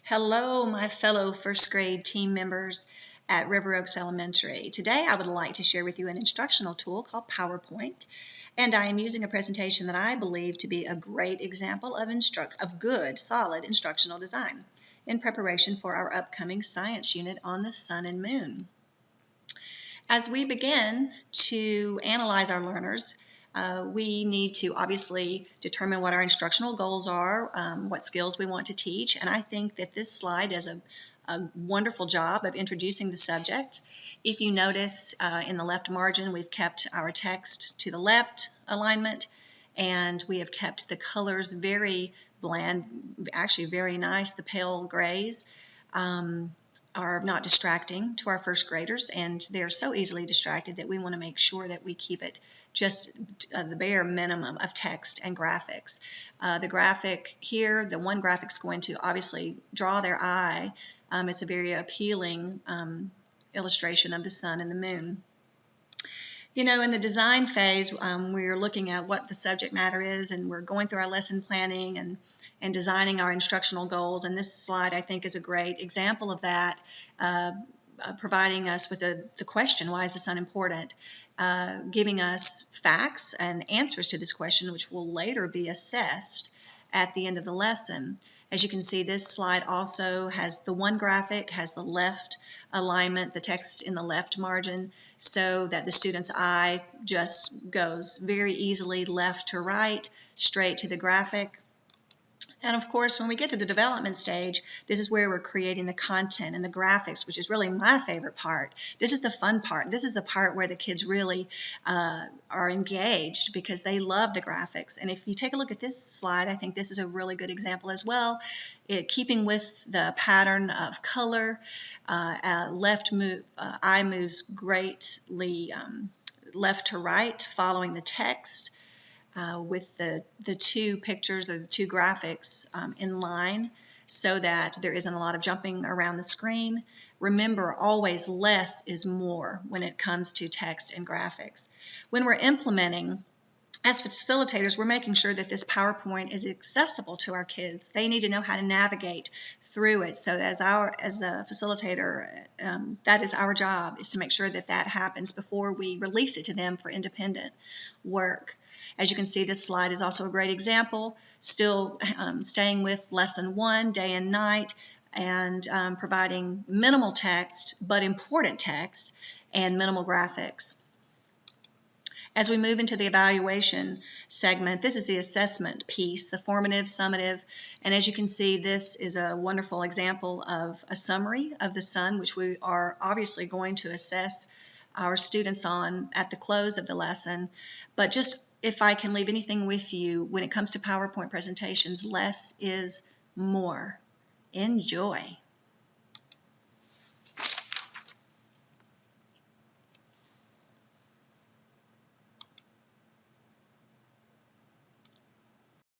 Hello, my fellow first grade team members at River Oaks Elementary. Today I would like to share with you an instructional tool called PowerPoint, and I am using a presentation that I believe to be a great example of good, solid instructional design in preparation for our upcoming science unit on the sun and moon. As we begin to analyze our learners, we need to obviously determine what our instructional goals are, what skills we want to teach, and I think that this slide does a wonderful job of introducing the subject. If you notice in the left margin, we've kept our text to the left alignment, and we have kept the colors very bland, actually very nice. The pale grays are not distracting to our first graders, and they're so easily distracted that we want to make sure that we keep it just the bare minimum of text and graphics. The graphic here, the one graphic is going to obviously draw their eye. It's a very appealing illustration of the sun and the moon. You know, in the design phase, we're looking at what the subject matter is, and we're going through our lesson planning and designing our instructional goals, and this slide I think is a great example of that, providing us with the question, why is the sun important? Giving us facts and answers to this question, which will later be assessed at the end of the lesson. As you can see, this slide also has the one graphic, has the left alignment, the text in the left margin, so that the student's eye just goes very easily left to right, straight to the graphic. And of course, when we get to the development stage, this is where we're creating the content and the graphics, which is really my favorite part. This is the fun part. This is the part where the kids really are engaged because they love the graphics. And if you take a look at this slide, I think this is a really good example as well. Keeping with the pattern of color, eye moves greatly left to right, following the text. With the two pictures, or the two graphics in line, so that there isn't a lot of jumping around the screen. Remember, always less is more when it comes to text and graphics. When we're implementing, as facilitators, we're making sure that this PowerPoint is accessible to our kids. They need to know how to navigate through it. So as a facilitator, that is our job, is to make sure that that happens before we release it to them for independent work. As you can see, this slide is also a great example, still staying with lesson 1, day and night, and providing minimal text, but important text, and minimal graphics. As we move into the evaluation segment, this is the assessment piece, the formative, summative, and as you can see, this is a wonderful example of a summary of the sun, which we are obviously going to assess our students on at the close of the lesson. But just if I can leave anything with you, when it comes to PowerPoint presentations, less is more. Enjoy.